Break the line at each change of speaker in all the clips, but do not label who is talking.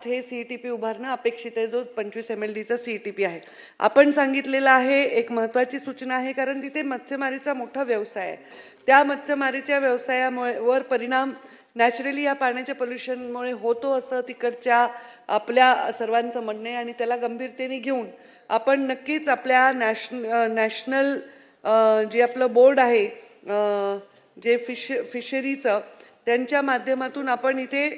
हे सीईटीपी उभारणं अपेक्षित आहे, जो 25 MLDचा सीईटीपी आहे. आपण सांगितलेलं आहे, एक महत्त्वाची सूचना आहे, कारण तिथे मत्स्यमारीचा मोठा व्यवसाय आहे. त्या मत्स्यमारीच्या व्यवसायामुळे वर परिणाम नॅचरली या पाण्याच्या पोल्युशनमुळे होतो, असं तिकडच्या आपल्या सर्वांचं म्हणणं आहे. आणि त्याला गंभीरतेने घेऊन आपण नक्कीच आपल्या नॅशनल जे आपलं बोर्ड आहे, जे फिशरीचं, त्यांच्या माध्यमातून आपण इथे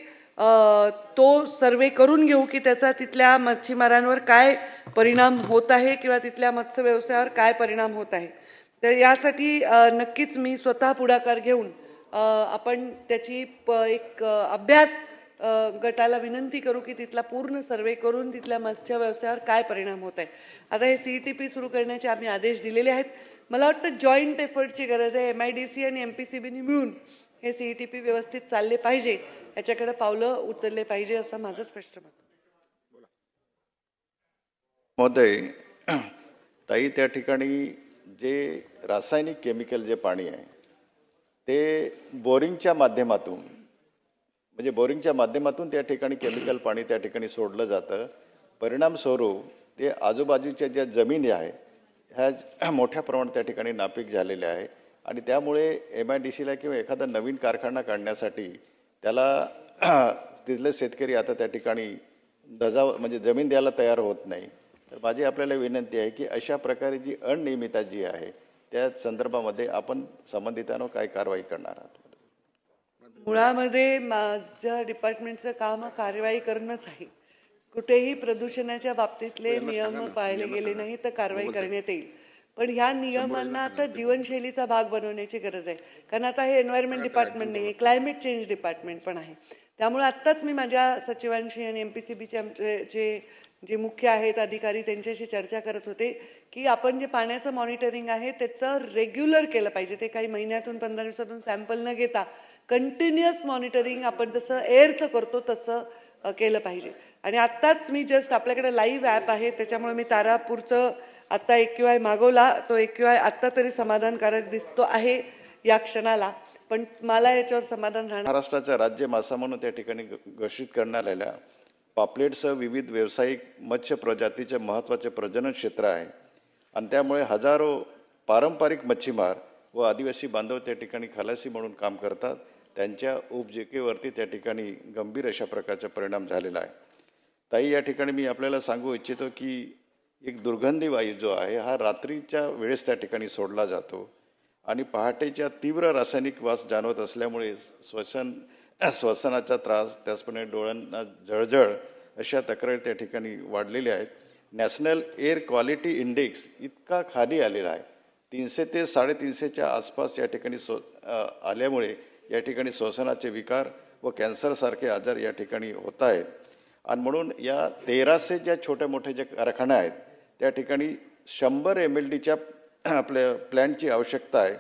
तो सर्वे करून घेऊ की त्याचा तिथल्या मच्छीमारांवर काय परिणाम होत आहे किंवा तिथल्या मत्स्य व्यवसायावर काय परिणाम होत आहे. तर यासाठी नक्कीच मी स्वतः पुढाकार घेऊन आपण त्याची एक अभ्यास गटाला विनंती करू की तिथला पूर्ण सर्वे करून तिथल्या मत्स्य व्यवसायावर काय परिणाम होत आहे. आता हे सीईटीपी सुरू करण्याचे आम्ही आदेश दिलेले आहेत. मला वाटतं जॉईंट एफर्टची गरज आहे. MIDC आणि MPCBनी मिळून हे सीईटीपी व्यवस्थित चालले पाहिजे, याच्याकडे पावलं उचलले पाहिजे, असं माझं स्पष्ट मत.
महोदय, ताई, त्या ठिकाणी जे रासायनिक केमिकल जे पाणी आहे ते बोरिंगच्या माध्यमातून, म्हणजे बोरिंगच्या माध्यमातून त्या ठिकाणी केमिकल पाणी त्या ठिकाणी सोडलं जातं. परिणामस्वरूप ते आजूबाजूच्या ज्या जमिनी आहे ह्या मोठ्या प्रमाणात त्या ठिकाणी नापीक झालेल्या आहे. आणि त्यामुळे MIDCला किंवा एखादा नवीन कारखाना काढण्यासाठी त्याला तिथले शेतकरी आता त्या ठिकाणी म्हणजे जमीन द्यायला तयार होत नाही. तर माझी आपल्याला विनंती आहे की अशा प्रकारे जी अनियमितता जी आहे त्या संदर्भामध्ये आपण संबंधितांवर काय कारवाई करणार आहात?
मुळामध्ये माझ्या डिपार्टमेंटचं काम कारवाई करणंच आहे. कुठेही प्रदूषणाच्या बाबतीतले नियम पाळले गेले नाही तर कारवाई करण्यात येईल. पण ह्या नियमांना आता जीवनशैलीचा भाग बनवण्याची गरज आहे. कारण आता हे एन्व्हायरमेंट डिपार्टमेंट नाही, क्लायमेट चेंज डिपार्टमेंट पण आहे. त्यामुळे आत्ताच मी माझ्या सचिवांशी आणि MPCBचे जे मुख्य आहेत अधिकारी त्यांच्याशी चर्चा करत होते की आपण जे पाण्याचं मॉनिटरिंग आहे त्याचं रेग्युलर केलं पाहिजे. ते काही महिन्यातून 15 दिवसातून सॅम्पल न घेता कंटिन्युअस मॉनिटरिंग आपण जसं एअरचं करतो तसं केलं पाहिजे. आणि आत्ताच मी जस्ट आपल्याकडे लाईव्ह ॲप आहे, त्याच्यामुळे मी तारापूरचं आत्ता AQI मागवला. तो AQI आत्ता तरी समाधानकारक दिसतो आहे या क्षणाला, पण मला याच्यावर समाधान राहणार.
महाराष्ट्राचा राज्य मासा म्हणून त्या ठिकाणी घोषित करण्यात आलेल्या पापलेटसह विविध व्यावसायिक मत्स्य प्रजातीचे महत्त्वाचे प्रजनन क्षेत्र आहे. आणि त्यामुळे हजारो पारंपरिक मच्छीमार व आदिवासी बांधव त्या ठिकाणी खलासी म्हणून काम करतात. त्यांच्या उपजीविकेवरती त्या ठिकाणी गंभीर अशा प्रकारचा परिणाम झालेला आहे. ताई, या ठिकाणी मी आपल्याला सांगू इच्छितो की एक दुर्गंधी वायू जो आहे हा रात्रीच्या वेळेस त्या ठिकाणी सोडला जातो आणि पहाटेच्या तीव्र रासायनिक वास जाणवत असल्यामुळे श्वसनाचा त्रास, त्याचप्रमाणे डोळ्यांना जळजळ अशा तक्रारी त्या ठिकाणी वाढलेल्या आहेत. नॅशनल एअर क्वालिटी इंडेक्स इतका खाली आलेला आहे, 300 ते 350च्या आसपास या ठिकाणी आल्यामुळे या ठिकाणी श्वसनाचे विकार व कॅन्सरसारखे आजार या ठिकाणी होत आहेत. आणि म्हणून या 1300 ज्या छोट्या मोठ्या ज्या कारखाने आहेत त्या ठिकाणी 100 MLDच्या आपल्या प्लॅनची आवश्यकता आहे.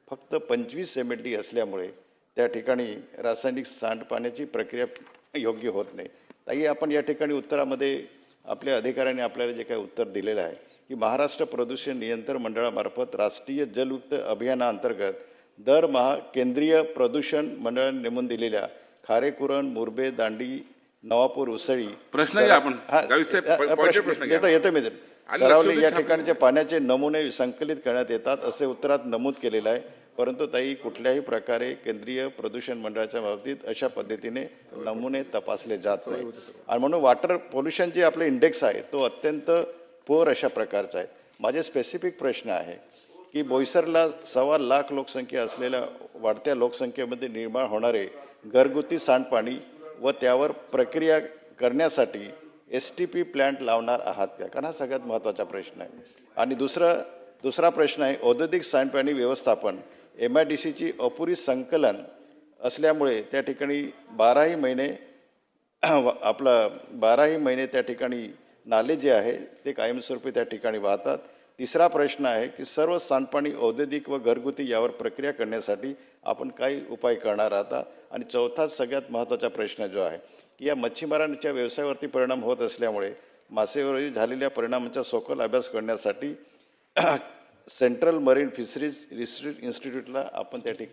फक्त 25 MLD असल्यामुळे त्या ठिकाणी रासायनिक सांडपाण्याची प्रक्रिया योग्य होत नाही. ताई, आपण या ठिकाणी उत्तरामध्ये आपल्या अधिकाऱ्यांनी आपल्याला जे काही उत्तर दिलेलं आहे की महाराष्ट्र प्रदूषण नियंत्रण मंडळामार्फत राष्ट्रीय जलयुक्त अभियानाअंतर्गत दरमहा केंद्रीय प्रदूषण मंडळाने नेमून दिलेल्या खारेकुरण, मुरबे, दांडी, नवापूर, उसळी येतो मी सरावली या ठिकाणचे पाण्याचे नमुने संकलित करण्यात येतात असे उत्तरात नमूद केलेलं आहे. परंतु ताई, कुठल्याही प्रकारे केंद्रीय प्रदूषण मंडळाच्या बाबतीत अशा पद्धतीने नमुने तपासले जात नाही. आणि म्हणून वॉटर पोल्युशन जे आपले इंडेक्स आहे तो अत्यंत पोर अशा प्रकारचा आहे. माझे स्पेसिफिक प्रश्न आहे की बोईसरला 1.25 लाख लोकसंख्या असलेल्या वाढत्या लोकसंख्येमध्ये निर्माण होणारे घरगुती सांडपाणी व त्यावर प्रक्रिया करण्यासाठी STP प्लॅन्ट लावणार आहात का? कारण हा सगळ्यात महत्त्वाचा प्रश्न आहे. आणि दुसरा प्रश्न आहे औद्योगिक सांडपाणी व्यवस्थापन. MIDCची अपुरी संकलन असल्यामुळे त्या ठिकाणी 12ही महिने त्या ठिकाणी नाले जे आहे ते कायमस्वरूपी त्या ठिकाणी वाहतात. तिसरा प्रश्न आहे की सर्व सांडपाणी औद्योगिक व घरगुती यावर प्रक्रिया करण्यासाठी आपण काही उपाय करणार आहात? आणि चौथा सगळ्यात महत्त्वाचा प्रश्न जो आहे की या मच्छीमारांच्या व्यवसायावरती परिणाम होत असल्यामुळे मासेमारीवर झालेल्या परिणामांचा सखोल अभ्यास करण्यासाठी सेंट्रल मरीन फिशरीज रिसर्च इन्स्टिट्यूटला आपण त्या ठिकाणी